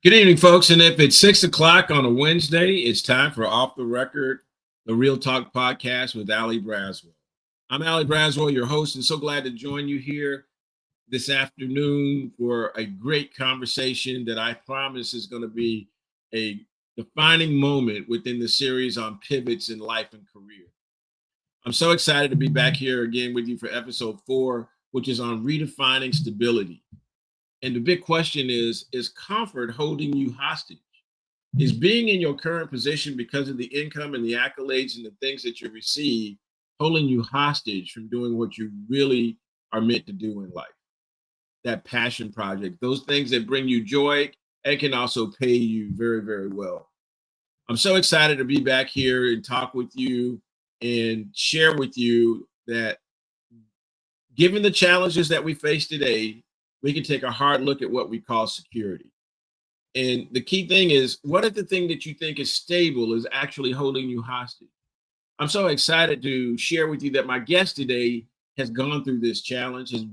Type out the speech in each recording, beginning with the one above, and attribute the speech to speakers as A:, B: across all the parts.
A: Good evening, folks. And if it's 6 o'clock on a Wednesday, it's time for Off the Record, the Real Talk podcast with Ali Braswell. I'm Ali Braswell, your host, and so glad to join you here this afternoon for a great conversation that I promise is going to be a defining moment within the series on pivots in life and career. I'm so excited to be back here again with you for episode 4, which is on redefining stability. And the big question is comfort holding you hostage? Is being in your current position because of the income and the accolades and the things that you receive holding you hostage from doing what you really are meant to do in life? That passion project, those things that bring you joy and can also pay you very, very well. I'm so excited to be back here and talk with you and share with you that given the challenges that we face today, we can take a hard look at what we call security. And the key thing is, what if the thing that you think is stable is actually holding you hostage? I'm so excited to share with you that my guest today has gone through this challenge, has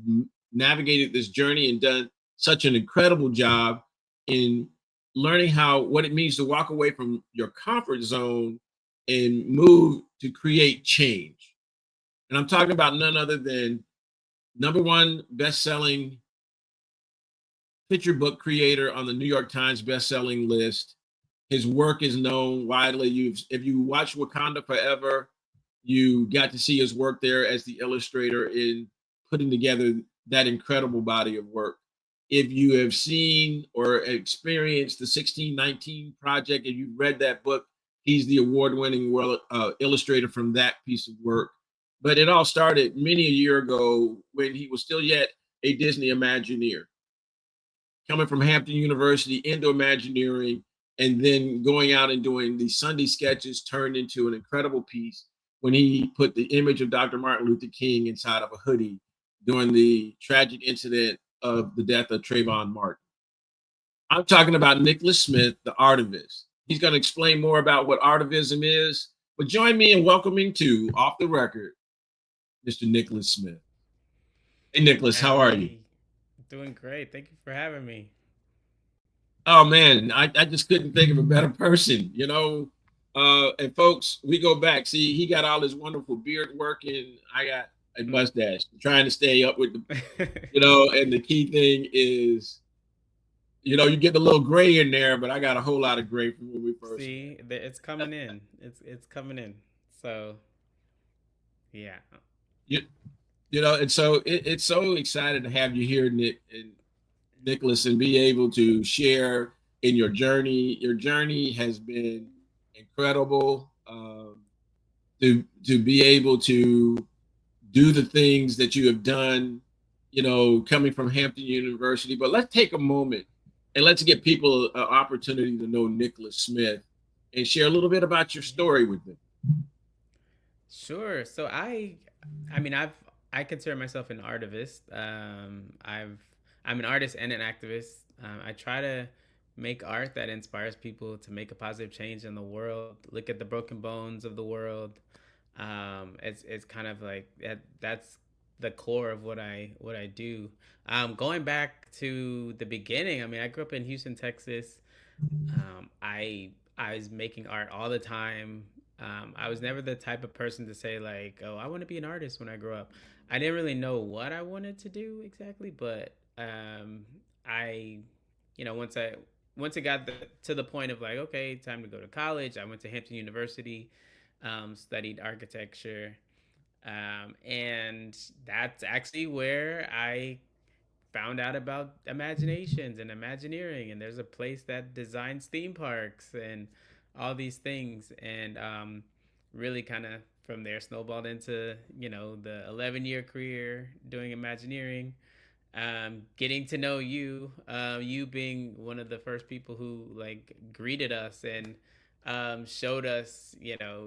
A: navigated this journey, and done such an incredible job in learning how what it means to walk away from your comfort zone and move to create change. And I'm talking about none other than number one best-selling picture book creator on the New York Times best-selling list. His work is known widely. If you watch Wakanda Forever, you got to see his work there as the illustrator in putting together that incredible body of work. If you have seen or experienced the 1619 Project, if you've read that book, he's the award-winning world illustrator from that piece of work. But it all started many a year ago when he was still yet a Disney Imagineer, coming from Hampton University into Imagineering, and then going out and doing the Sunday sketches turned into an incredible piece when he put the image of Dr. Martin Luther King inside of a hoodie during the tragic incident of the death of Trayvon Martin. I'm talking about Nikkolas Smith, the artivist. He's going to explain more about what artivism is, but join me in welcoming to Off the Record, Mr. Nikkolas Smith. Hey, Nikkolas, how are you?
B: Ali, doing great. Thank you for having me.
A: Oh man, I just couldn't think of a better person, you know. And folks, we go back. See, he got all his wonderful beard working. I got a mustache. I'm trying to stay up with the, and the key thing is, you get a little gray in there, but I got a whole lot of gray from when we first met.
B: It's coming in. It's coming in. So yeah.
A: You, and so it's so excited to have you here, Nick and Nikkolas, and be able to share in your journey. Your journey has been incredible. To be able to do the things that you have done, coming from Hampton University. But let's take a moment and let's give people an opportunity to know Nikkolas Smith and share a little bit about your
B: Yeah.
A: story with them.
B: Sure. I consider myself an artivist. I'm an artist and an activist. I try to make art that inspires people to make a positive change in the world. Look at the broken bones of the world. It's kind of like that's the core of what I do. Going back to the beginning, I mean, I grew up in Houston, Texas. I was making art all the time. I was never the type of person to say like, "Oh, I want to be an artist when I grow up." I didn't really know what I wanted to do exactly, but I, once it got to the point of like, okay, time to go to college, I went to Hampton University, studied architecture, and that's actually where I found out about imaginations and imagineering, and there's a place that designs theme parks and all these things, and really kind of from there snowballed into the 11-year career doing imagineering, getting to know you, you being one of the first people who like greeted us and showed us,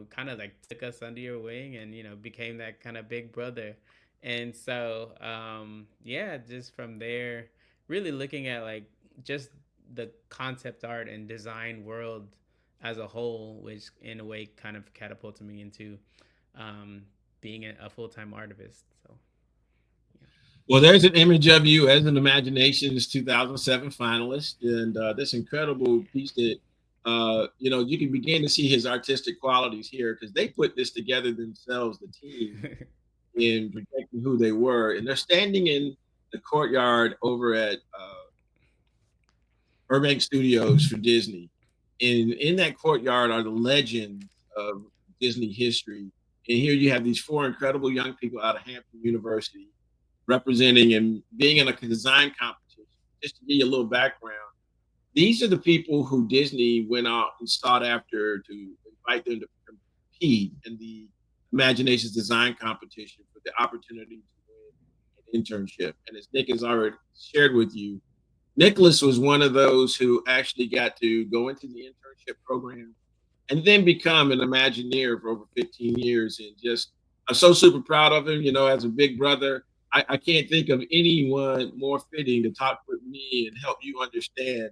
B: kind of like took us under your wing and became that kind of big brother. And so yeah, just from there, really looking at like just the concept art and design world as a whole, which in a way kind of catapulted me into um, being a full-time artivist. So yeah.
A: Well, there's an image of you as an Imaginations 2007 finalist, and this incredible piece that you can begin to see his artistic qualities here because they put this together themselves, the team, in projecting who they were, and they're standing in the courtyard over at Burbank Studios for Disney. And in that courtyard are the legends of Disney history. And here you have these four incredible young people out of Hampton University representing and being in a design competition. Just to give you a little background, these are the people who Disney went out and sought after to invite them to compete in the Imaginations design competition for the opportunity to win an internship. And as Nick has already shared with you, Nikkolas was one of those who actually got to go into the internship program and then become an Imagineer for over 15 years. And just, I'm so super proud of him. As a big brother, I can't think of anyone more fitting to talk with me and help you understand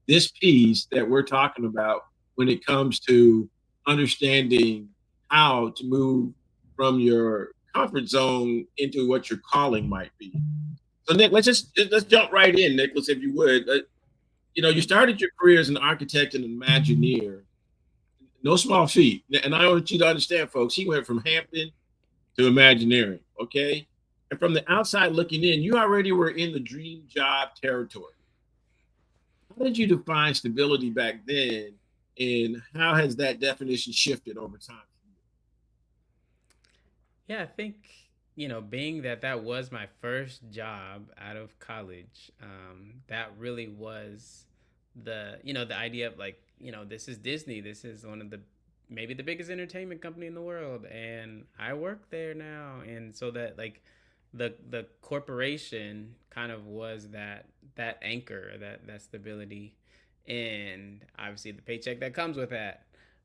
A: this piece that we're talking about when it comes to understanding how to move from your comfort zone into what your calling might be. So Nick, let's jump right in, Nicholas, if you would. You started your career as an architect and an Imagineer, no small feat. And I want you to understand, folks, he went from Hampton to Imagineering, okay? And from the outside looking in, you already were in the dream job territory. How did you define stability back then, and how has that definition shifted over time?
B: Yeah, I think, being that that was my first job out of college, that really was the idea of like, this is Disney. This is one of the maybe the biggest entertainment company in the world, and I work there now, and so that like the corporation kind of was that anchor, that stability, and obviously the paycheck that comes with that.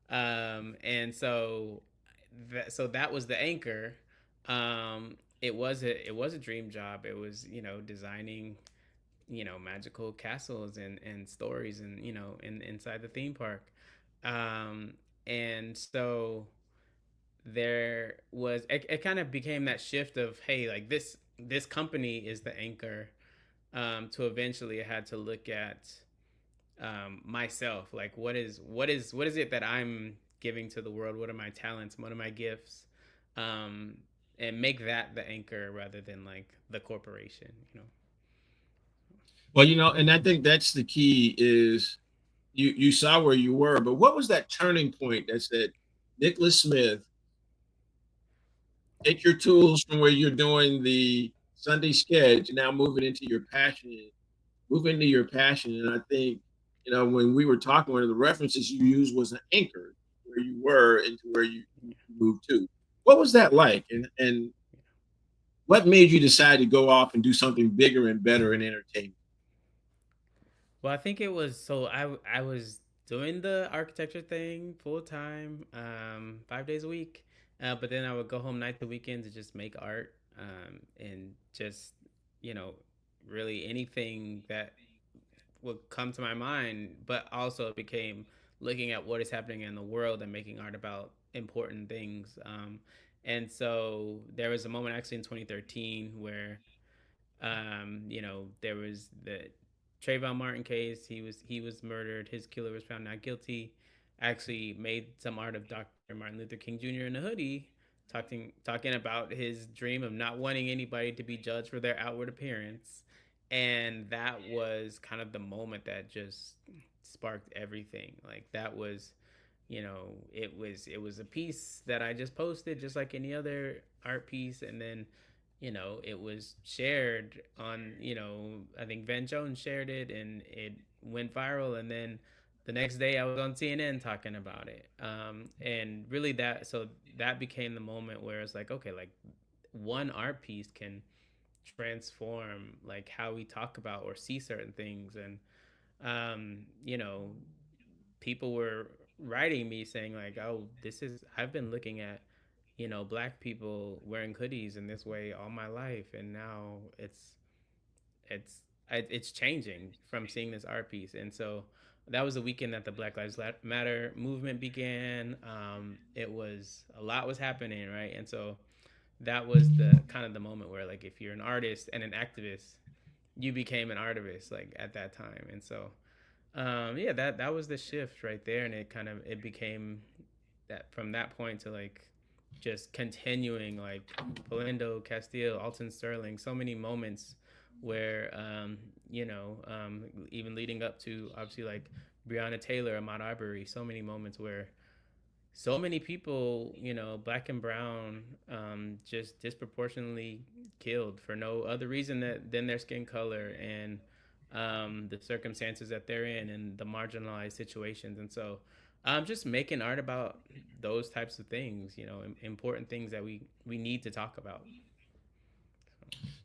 B: And so that was the anchor. It was a dream job. It was designing magical castles and stories and inside the theme park. Um, and so it kind of became that shift of, hey, like this company is the anchor. To eventually I had to look at myself, like what is it that I'm giving to the world, what are my talents, what are my gifts, um and make that the anchor rather than like the corporation.
A: Well, and I think that's the key is you saw where you were, but what was that turning point that said, Nicholas Smith, take your tools from where you're doing the Sunday sketch, now move into your passion. And I think, when we were talking, one of the references you used was an anchor where you were into where you moved to. What was that like? And what made you decide to go off and do something bigger and better in entertainment?
B: Well, I think it was so I was doing the architecture thing full time, 5 days a week, but then I would go home night to weekend to just make art, and just you know really anything that would come to my mind. But also it became looking at what is happening in the world and making art about important things. And so there was a moment actually in 2013 where there was the Trayvon Martin case. He was murdered. His killer was found not guilty. Actually made some art of Dr. Martin Luther King Jr. in a hoodie, talking about his dream of not wanting anybody to be judged for their outward appearance. And that was kind of the moment that just sparked everything. Like that was it was a piece that I just posted just like any other art piece, and then it was shared on, I think Van Jones shared it and it went viral. And then the next day I was on CNN talking about it. And really that became the moment where it's like, okay, like one art piece can transform like how we talk about or see certain things. And, um, you know, people were writing me saying like, oh, I've been looking at black people wearing hoodies in this way all my life, and now it's it's changing from seeing this art piece. And so that was the weekend that the Black Lives Matter movement began. It was a lot was happening, right? And so that was the kind of the moment where like if you're an artist and an activist, you became an artivist like at that time. And so yeah, that was the shift right there, and it kind of it became that from that point to like just continuing like Palindo, Castillo, Alton Sterling, so many moments where even leading up to obviously like Breonna Taylor, Ahmaud Arbery, so many moments where so many people, black and brown, just disproportionately killed for no other reason than their skin color and the circumstances that they're in and the marginalized situations. And so, just making art about those types of things, important things that we need to talk about.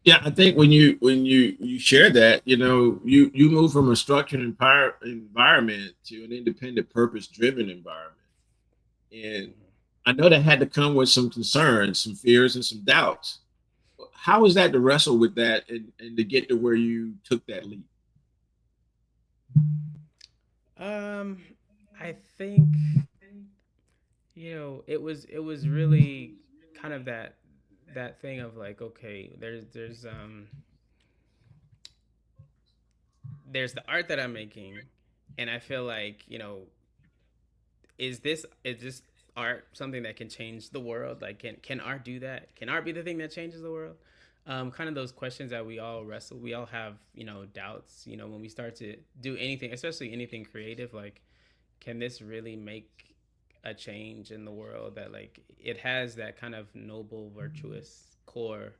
A: Yeah, I think when you share that, you move from a structured environment to an independent, purpose-driven environment, and I know that had to come with some concerns, some fears, and some doubts. How was that to wrestle with that and to get to where you took that leap?
B: Um, I think it was really kind of that thing of like, okay, there's the art that I'm making, and I feel like, is this art something that can change the world? Like, can art do that? Can art be the thing that changes the world? Kind of those questions that we all wrestle. We all have, doubts. When we start to do anything, especially anything creative, like, can this really make a change in the world? That like it has that kind of noble, virtuous core,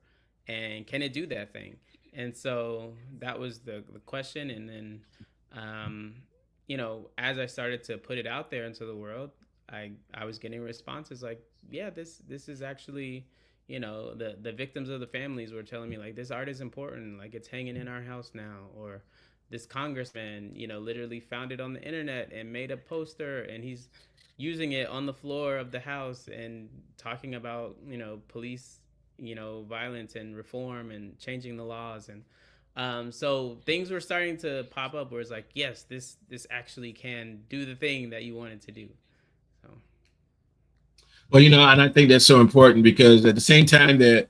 B: and can it do that thing? And so that was the question. And then as I started to put it out there into the world, I was getting responses like, yeah, this is actually, the victims of the families were telling me like, this art is important, like it's hanging in our house now. Or this congressman, literally found it on the internet and made a poster, and he's using it on the floor of the house and talking about, police, violence and reform and changing the laws. And so things were starting to pop up where it's like, yes, this actually can do the thing that you wanted to do. So
A: Well, and I think that's so important because at the same time that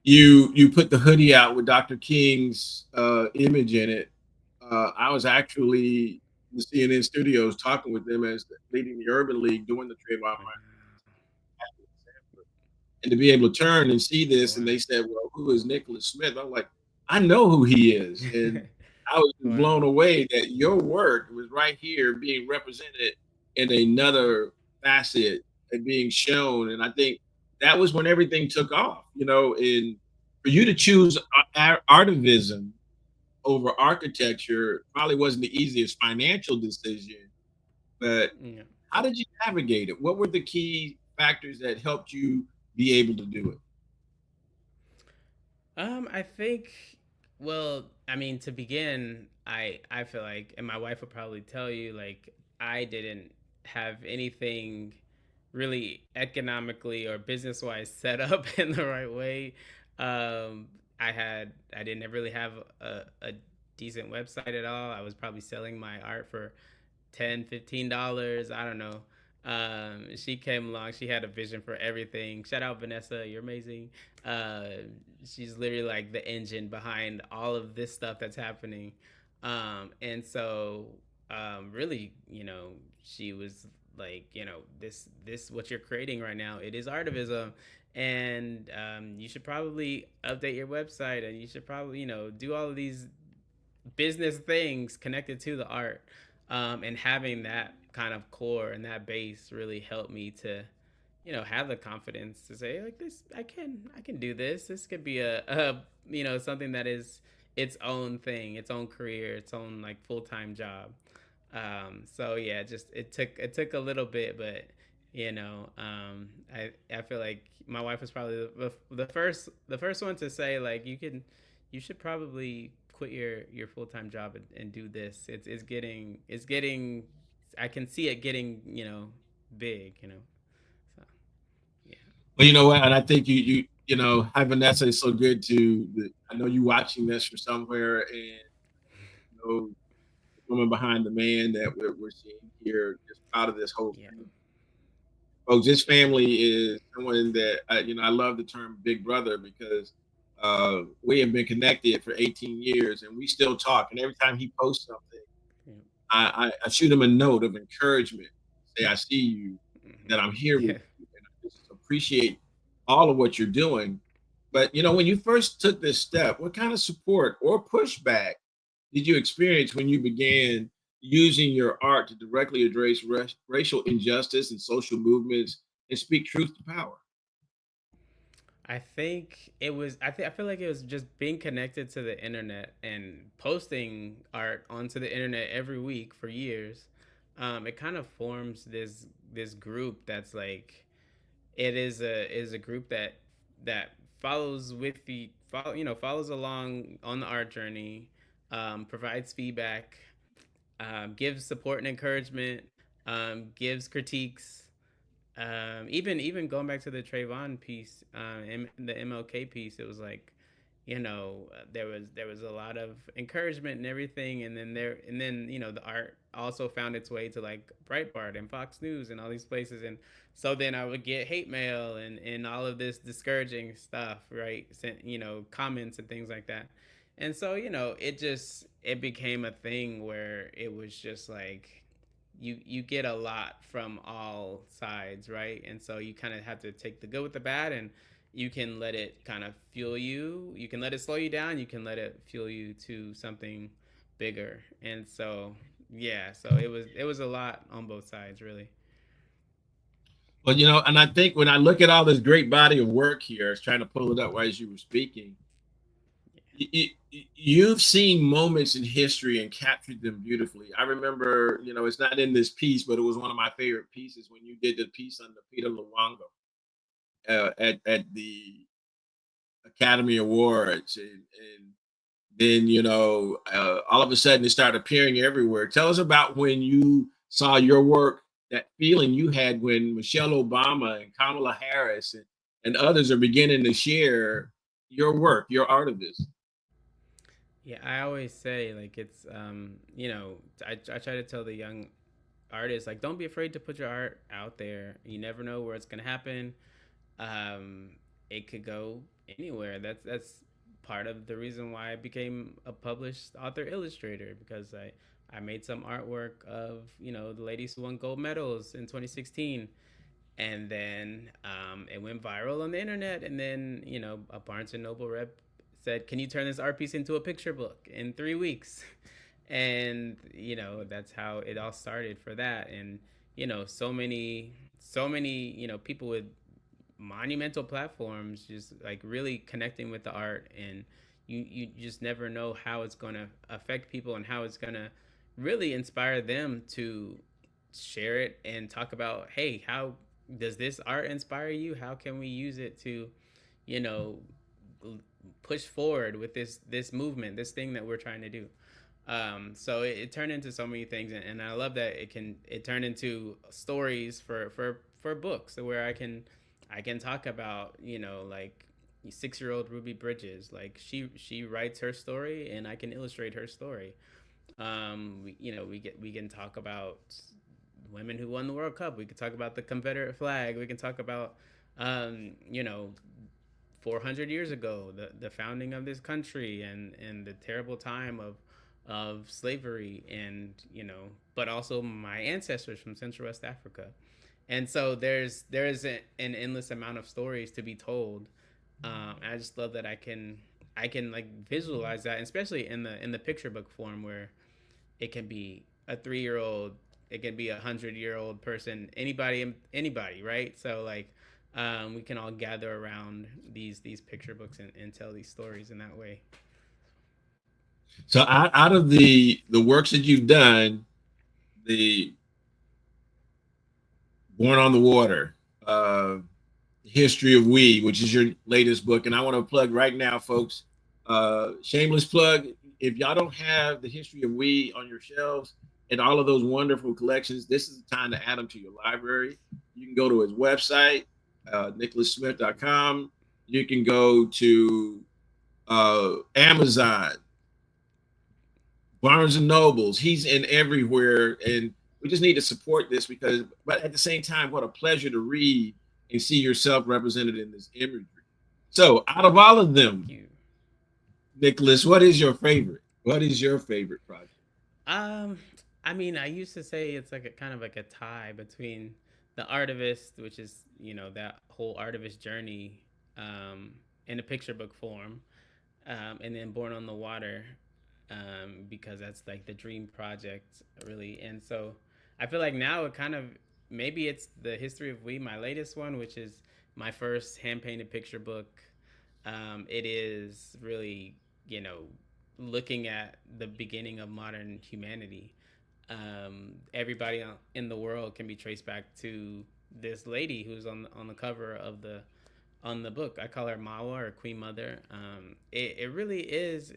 A: you put the hoodie out with Dr. King's image in it, I was actually in the CNN studios talking with them as leading the Urban League doing the trademark, and to be able to turn and see this, and
B: wow.
A: they said, "Well, who is Nikkolas Smith?" I'm like, "I know who he is," and I was just blown
B: Wow.
A: away that your work was right here being represented in another facet and being shown. And I think that was when everything took off, and for you to choose artivism over architecture probably wasn't the easiest financial decision, but
B: Yeah.
A: how did you navigate it? What were the key factors that helped you be able to do it?
B: I think, well, I mean, to begin, I feel like, and my wife would probably tell you, like, I didn't have anything really economically or business wise set up in the right way. I didn't really have a decent website at all. I was probably selling my art for 10, $15. I don't know. She came along. She had a vision for everything. Shout out Vanessa, you're amazing. Uh, she's literally like the engine behind all of this stuff that's happening. And so, really, she was like, this what you're creating right now. It is artivism, and you should probably update your website, and you should probably, do all of these business things connected to the art. And having that kind of core and that base really helped me to, have the confidence to say like, this, I can do this. This could be a something that is its own thing, its own career, its own like full-time job. So yeah, just it took a little bit, but I feel like my wife was probably the first one to say like, you should probably quit your full-time job and do this. It's getting I can see it getting, big, so yeah.
A: Well, you know what? And I think hi Vanessa is so good to. I know you watching this from somewhere, and the woman behind the man that we're seeing here. Just proud of this whole
B: Yeah.
A: thing. folks, this family is someone that I love the term big brother because we have been connected for 18 years and we still talk. And every time he posts something,
B: Yeah.
A: I shoot him a note of encouragement, say I see you, that I'm here with
B: Yeah.
A: you, and I just appreciate all of what you're doing. But when you first took this step, what kind of support or pushback did you experience when you began using your art to directly address racial injustice and social movements and speak truth to power?
B: I think it was. I feel like it was just being connected to the internet and posting art onto the internet every week for years. It kind of forms this group that's like it is a group that follows with the follows along on the art journey, provides feedback, gives support and encouragement, gives critiques. Even going back to the Trayvon piece, the MLK piece, it was like, there was a lot of encouragement and everything, and then the art also found its way to like Breitbart and Fox News and all these places, and so then I would get hate mail and all of this discouraging stuff, right? Sent comments and things like that, and so it became a thing where it was just like you get a lot from all sides, right? And so you kind of have to take the good with the bad, and you can let it kind of fuel you. You can let it slow you down. You can let it fuel you to something bigger. And so yeah, so it was a lot on both sides, really.
A: Well, and I think when I look at all this great body of work here, I was trying to pull it up as you were speaking. You've seen moments in history and captured them beautifully. I remember, it's not in this piece, but it was one of my favorite pieces when you did the piece on the Peter Luongo at the Academy Awards, and then all of a sudden it started appearing everywhere. Tell us about when you saw your work, that feeling you had when Michelle Obama and Kamala Harris and others are beginning to share your work, your artivist.
B: Yeah, I always say like I try to tell the young artists like don't be afraid to put your art out there. You never know where it's gonna happen. um, it could go anywhere. That's part of the reason why I became a published author illustrator, because I made some artwork of the ladies who won gold medals in 2016, and then it went viral on the internet, and then a Barnes and Noble rep said, "Can you turn this art piece into a picture book in 3 weeks?" And that's how it all started for that, and so many people with monumental platforms just like really connecting with the art, and you just never know how it's going to affect people and how it's going to really inspire them to share it and talk about, hey, how does this art inspire you? How can we use it to you know push forward with this movement, this thing that we're trying to do? So it turned into so many things, and I love that it turned into stories for books where I can talk about like 6-year old Ruby Bridges, like she writes her story and I can illustrate her story. We can talk about women who won the World Cup. We can talk about the Confederate flag. We can talk about um, you know 400 years ago, the founding of this country, and the terrible time of slavery, and but also my ancestors from Central West Africa. And so there is an endless amount of stories to be told. I just love that I can like visualize that, especially in the picture book form, where it can be a 3-year old, it can be 100-year-old person, anybody, right? So like, we can all gather around these picture books and tell these stories in that way.
A: So out of the works that you've done, the Born on the Water, History of We, which is your latest book. And I want to plug right now, folks, shameless plug. If y'all don't have the History of We on your shelves and all of those wonderful collections, this is the time to add them to your library. You can go to his website, nikkolasmith.com. You can go to Amazon, Barnes and Nobles. He's in everywhere. And we just need to support this because, but at the same time, what a pleasure to read and see yourself represented in this imagery. So, out of all of
B: Thank
A: them,
B: you.
A: Nicholas, what is your favorite? What is your favorite project?
B: Um, I mean, I used to say it's like a kind of like a tie between the artivist, which is that whole artivist journey, um, in a picture book form, and then Born on the Water, because that's like the dream project, really. And so I feel like now it kind of maybe it's the history of we, my latest one, which is my first hand painted picture book. It is really, you know, looking at the beginning of modern humanity. Everybody in the world can be traced back to this lady who's on the cover of the book. I call her Mawa or Queen Mother. It really is.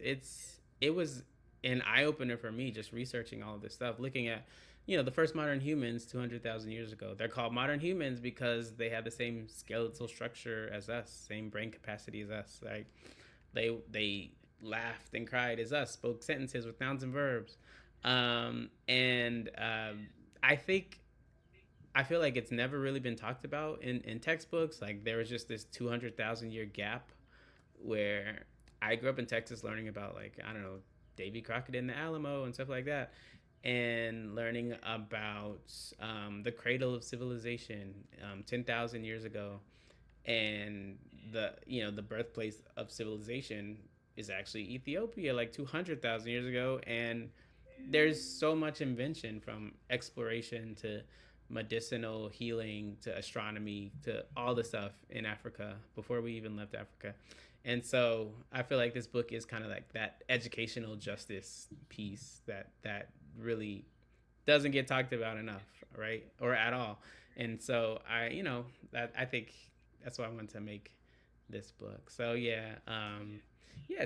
B: It was an eye opener for me just researching all of this stuff, looking at the first modern humans 200,000 years ago. They're called modern humans because they have the same skeletal structure as us, same brain capacity as us. Like they laughed and cried as us, spoke sentences with nouns and verbs, and I think I feel like it's never really been talked about in textbooks. Like there was just this 200,000 year gap where I grew up in Texas learning about, like, I don't know, Davy Crockett in the Alamo and stuff like that, and learning about the cradle of civilization 10,000 years ago, and the birthplace of civilization is actually Ethiopia, like 200,000 years ago. And there's so much invention, from exploration to medicinal healing to astronomy to all the stuff in Africa before we even left Africa. And so I feel like this book is kind of like that educational justice piece that really doesn't get talked about enough, right? Or at all. And so that I think that's why I wanted to make this book. So yeah,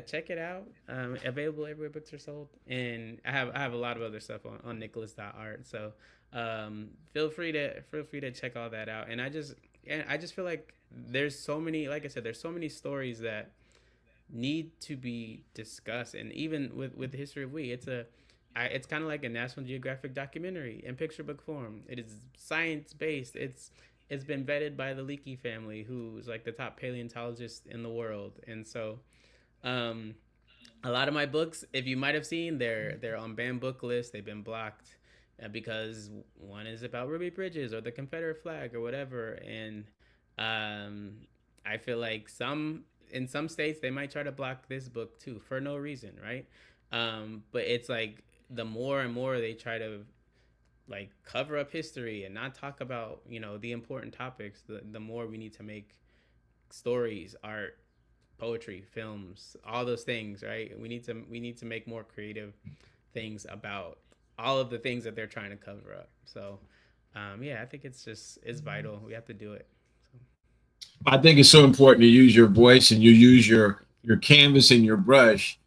B: check it out. Available everywhere books are sold, and I have a lot of other stuff on Nikkolas.art. So feel free to check all that out. And I just feel like there's so many, like I said, there's so many stories that need to be discussed. And even with the history of we, it's kind of like a National Geographic documentary in picture book form. It is science based. It's been vetted by the Leakey family, who's like the top paleontologist in the world. And so um a lot of my books, if you might have seen, they're on banned book lists. They've been blocked because one is about Ruby Bridges or the Confederate flag or whatever. And um, I feel like in some states they might try to block this book too for no reason, right? But it's like the more and more they try to like cover up history and not talk about the important topics, the more we need to make stories, art, poetry, films, all those things, right? We need to make more creative things about all of the things that they're trying to cover up. So, yeah, I think it's vital. We have to do it. So,
A: I think it's so important to use your voice and you use your
B: thank you.
A: your canvas and your brush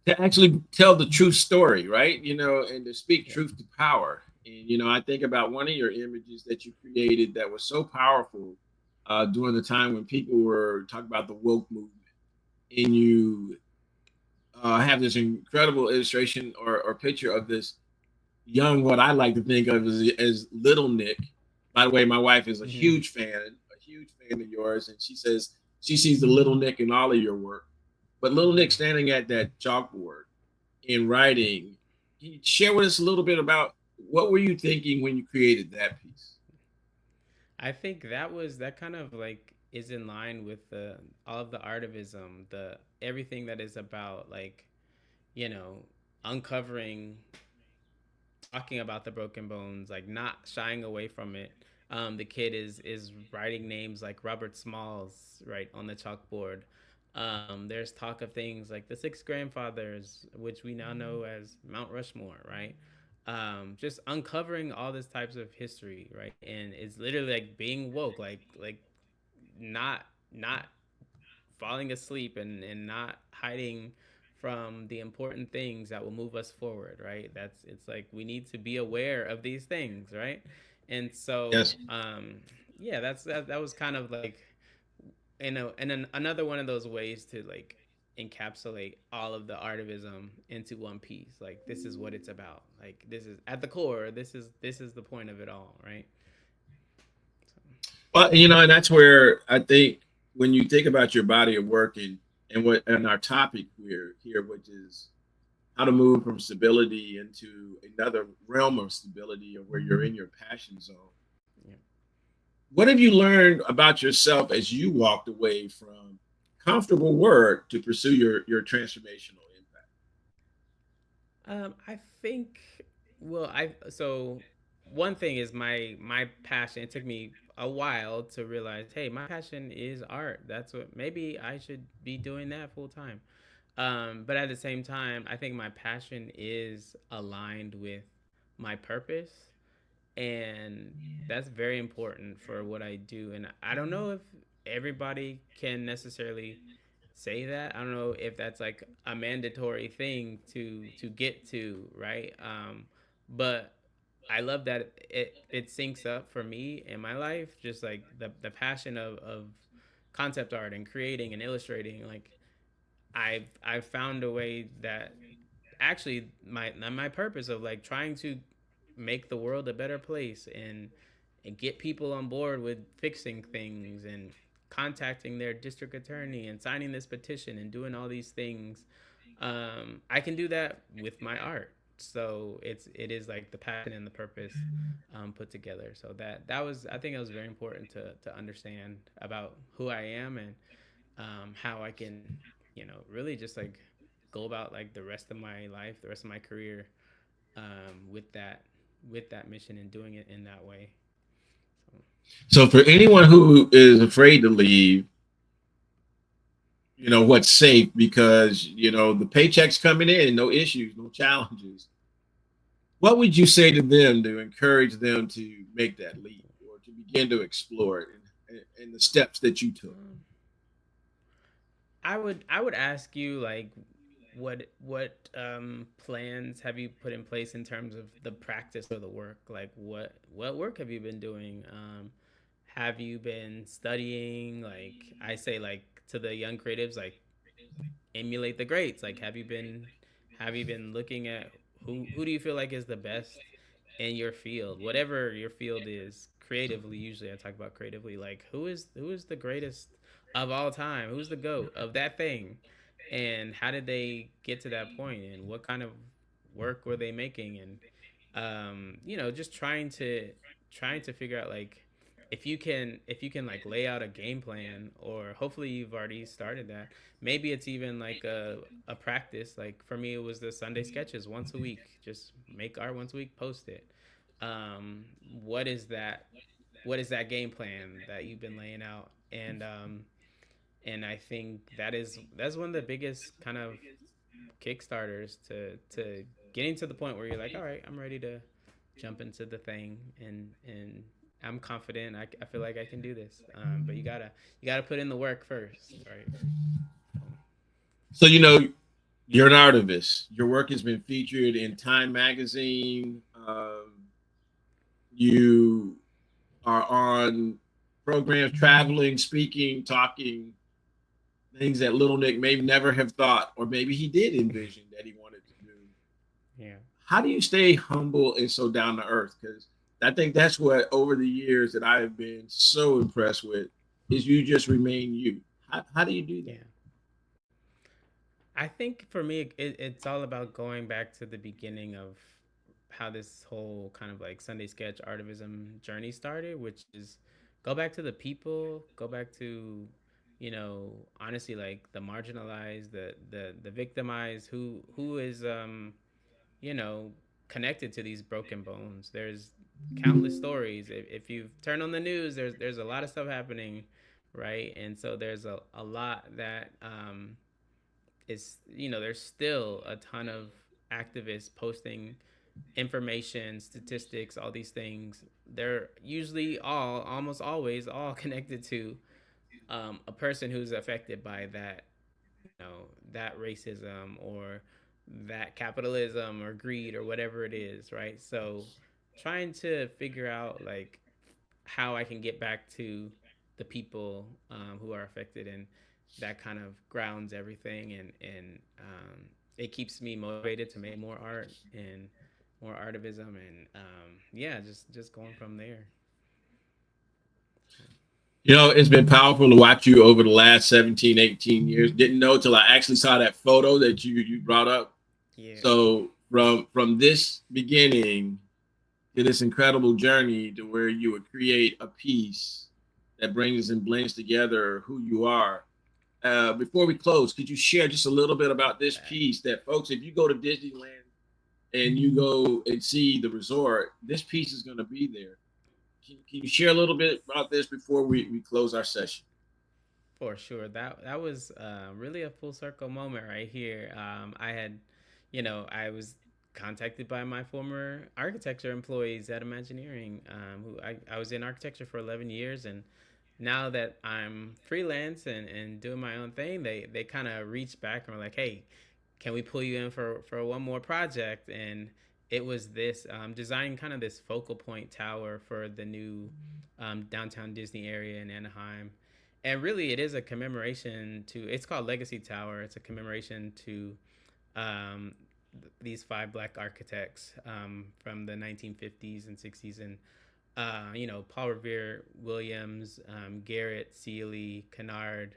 A: to actually tell the true story, right? And to speak
B: Yeah.
A: truth to power. And I think about one of your images that you created that was so powerful during the time when people were talking about the woke movement, and you have this incredible illustration or picture of this young, what I like to think of as little Nick. By the way, my wife is
B: Mm-hmm.
A: a huge fan of yours, and she says she sees the little Nick in all of your work. But little Nick standing at that chalkboard in writing, can you share with us a little bit about what were you thinking when you created that piece?
B: I think that kind of like is in line with the all of the artivism, the everything that is about, like, you know uncovering, talking about the broken bones, like not shying away from it. The kid is writing names like Robert Smalls right on the chalkboard. There's talk of things like the six grandfathers, which we now know as Mount Rushmore, right? Just uncovering all these types of history, right? And it's literally like being woke, like not falling asleep, and not hiding from the important things that will move us forward, right? It's like we need to be aware of these things, right? And so
A: Yes.
B: yeah, that was kind of like, another one of those ways to like encapsulate all of the artivism into one piece. Like this is what it's about. Like this is at the core. This is the point of it all, right? So,
A: Well, and that's where I think when you think about your body of work and what and our topic here, which is how to move from stability into another realm of stability or where you're in your passion zone.
B: yeah.
A: What have you learned about yourself as you walked away from comfortable work to pursue your transformational impact?
B: I think. Well, I so one thing is my passion. It took me a while to realize, hey, my passion is art. That's what maybe I should be doing that full time. But at the same time, I think my passion is aligned with my purpose, and that's very important for what I do. And I don't know if everybody can necessarily say that. I don't know if that's like a mandatory thing to get to, right? But I love that it syncs up for me in my life, just like the passion of concept art and creating and illustrating. Like I've found a way that actually my purpose of like trying to make the world a better place and get people on board with fixing things and contacting their district attorney and signing this petition and doing all these things. I can do that with my art. So it is like the passion and the purpose put together. So that was, I think it was very important to understand about who I am and how I can, really just like go about like the rest of my life, the rest of my career, with that mission and doing it in that way. So
A: So for anyone who is afraid to leave, what's safe because the paychecks coming in, no issues, no challenges. What would you say to them to encourage them to make that leap or to begin to explore it and the steps that you took?
B: um, I would ask you like what plans have you put in place in terms of the practice or the work? Like what work have you been doing? Have you been studying? Like I say, like to the young creatives, like emulate the greats. Like have you been looking at who do you feel like is the best in your field, whatever your field is creatively? Usually I talk about creatively, like who is the greatest of all time, who's the goat of that thing, and how did they get to that point, and what kind of work were they making, and just trying to figure out like if you can like lay out a game plan, or hopefully you've already started that. Maybe it's even like a practice. Like for me, it was the Sunday sketches once a week. Just make art once a week, post it. Um, what is that? What is that game plan that you've been laying out? And I think that's one of the biggest kind of kickstarters to getting to the point where you're like, all right, I'm ready to jump into the thing, and I'm confident. I feel like I can do this. But you gotta put in the work first, right? So,
A: So you're an artivist. Your work has been featured in Time magazine. You are on programs, traveling, speaking, talking, things that little Nick may never have thought, or maybe he did envision that he wanted to do.
B: yeah,
A: How do you stay humble and so down to earth? Because I think that's what over the years that I have been so impressed with is you just remain you. How do you do that?
B: yeah. I think for me, it's all about going back to the beginning of how this whole kind of like Sunday sketch artivism journey started, which is go back to the people, go back to, honestly, like the marginalized, the victimized, who is you know connected to these broken bones. There's countless stories. If you turn on the news, there's a lot of stuff happening, right? And so there's a lot that is, there's still a ton of activists posting information, statistics, all these things. They're usually all, almost always, all connected to a person who's affected by that racism or that capitalism or greed or whatever it is, right? So trying to figure out like how I can get back to the people who are affected, and that kind of grounds everything, and it keeps me motivated to make more art and more artivism, and yeah, just going from there. So,
A: You know, it's been powerful to watch you over the last 17, 18 years. Didn't know till I actually saw that photo that you brought up.
B: yeah.
A: So from this beginning to this incredible journey to where you would create a piece that brings and blends together who you are. Before we close, could you share just a little bit about this
B: That.
A: piece that folks, if you go to Disneyland and you go and see the resort, this piece is going to be there. Can you share a little bit about this before we close our session?
B: For sure. That was really a full circle moment right here. I had, I was contacted by my former architecture employees at Imagineering, who I was in architecture for 11 years. And now that I'm freelance and doing my own thing, they kind of reached back and were like, hey, can we pull you in for one more project? And it was this designing kind of this focal point tower for the new downtown Disney area in Anaheim. And really, it is a commemoration to. It's called Legacy Tower. It's a commemoration to um, these five black architects from the 1950s and 60s, and Paul Revere Williams, Garrett, Seeley, Kennard,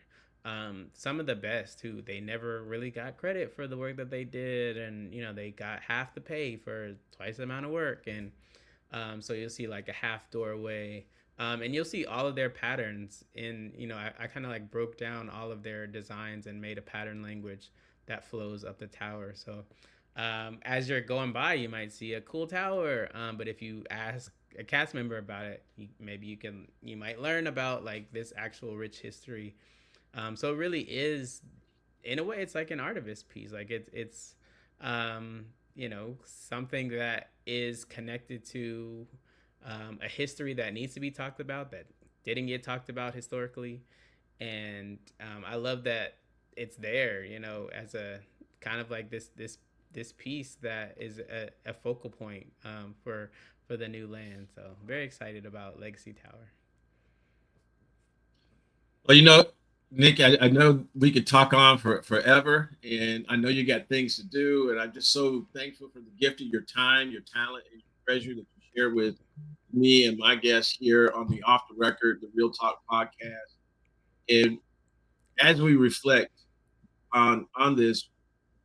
B: some of the best who they never really got credit for the work that they did, and they got half the pay for twice the amount of work, and so you'll see like a half doorway. And you'll see all of their patterns in, I kind of like broke down all of their designs and made a pattern language that flows up the tower. So as you're going by, you might see a cool tower. But if you ask a cast member about it, maybe you might learn about like this actual rich history. So it really is, in a way, it's like an artivist piece. Like it's something that is connected to a history that needs to be talked about that didn't get talked about historically, and I love that it's there. As a kind of like this piece that is a focal point for the new land. So very excited about Legacy Tower.
A: Well, Nick, I know we could talk on for forever, and I know you got things to do, and I'm just so thankful for the gift of your time, your talent, and your treasure that you share with me and my guests here on the Off the Record, the Real Talk podcast. And as we reflect on this,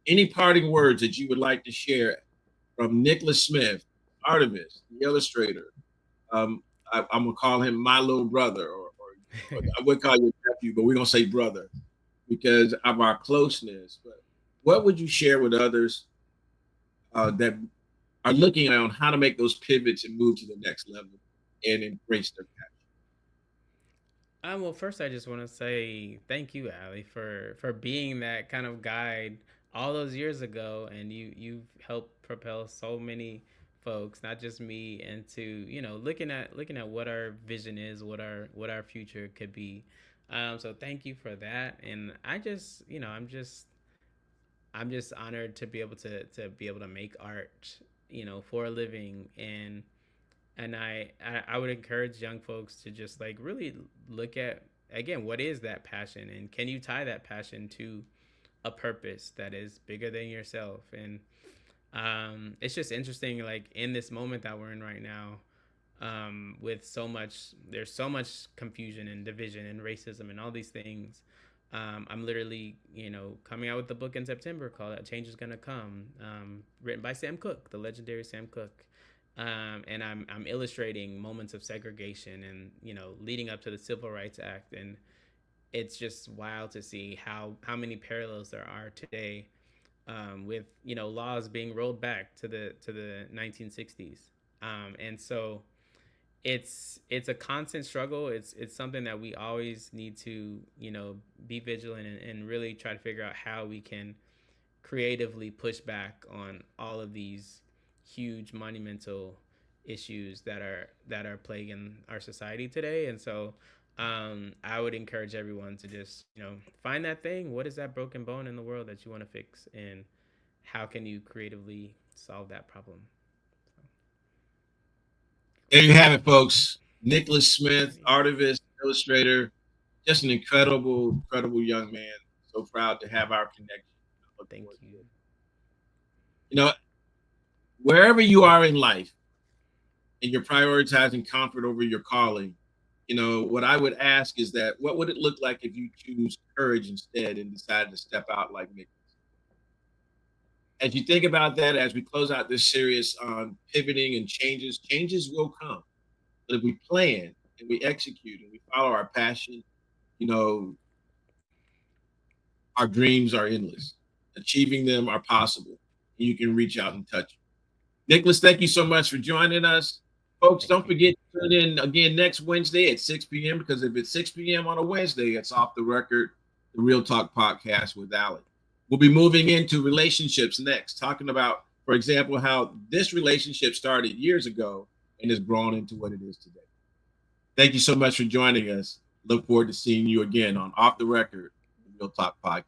A: any parting words that you would like to share from Nikkolas Smith, artivist, the illustrator. I'm gonna call him my little brother, or I would call you nephew, but we're gonna say brother because of our closeness. But what would you share with others that are looking on how to make those pivots and move to the next level and embrace their
B: Well, first, I just want to say thank you, Ali, for being that kind of guide all those years ago, and you've helped propel so many folks, not just me, into looking at what our vision is, what our future could be. So thank you for that, and I'm just honored to be able to make art, for a living, and I would encourage young folks to just like really look at, again, what is that passion, and can you tie that passion to a purpose that is bigger than yourself. And it's just interesting, like in this moment that we're in right now, with there's so much confusion and division and racism and all these things. I'm literally, coming out with a book in September called Change is Gonna Come, written by Sam Cooke, the legendary Sam Cooke. And I'm illustrating moments of segregation and, leading up to the Civil Rights Act. And it's just wild to see how many parallels there are today, with, laws being rolled back to the 1960s. And so it's a constant struggle. It's something that we always need to, be vigilant, and really try to figure out how we can creatively push back on all of these huge monumental issues that are plaguing our society today. And so I would encourage everyone to just, find that thing. What is that broken bone in the world that you want to fix, and how can you creatively solve that problem? So,
A: There you have it, folks. Nikkolas Smith,
B: yeah.
A: artivist, Illustrator, just an incredible young man. So proud to have our connection. I look
B: Thank
A: forward to
B: you.
A: it. You know, wherever you are in life and you're prioritizing comfort over your calling, what I would ask is that what would it look like if you choose courage instead and decided to step out like Nick? As you think about that, as we close out this series on pivoting and changes will come. But if we plan and we execute and we follow our passion, you know, our dreams are endless. Achieving them are possible. And you can reach out and touch them. Nikkolas, thank you so much for joining us. Folks,
B: Thank
A: don't
B: you.
A: forget to tune in again next Wednesday at 6 p.m. because if it's 6 p.m. on a Wednesday, it's Off the Record, the Real Talk podcast with Ali. We'll be moving into relationships next, talking about, for example, how this relationship started years ago and has grown into what it is today. Thank you so much for joining us. Look forward to seeing you again on Off the Record, the Real Talk podcast.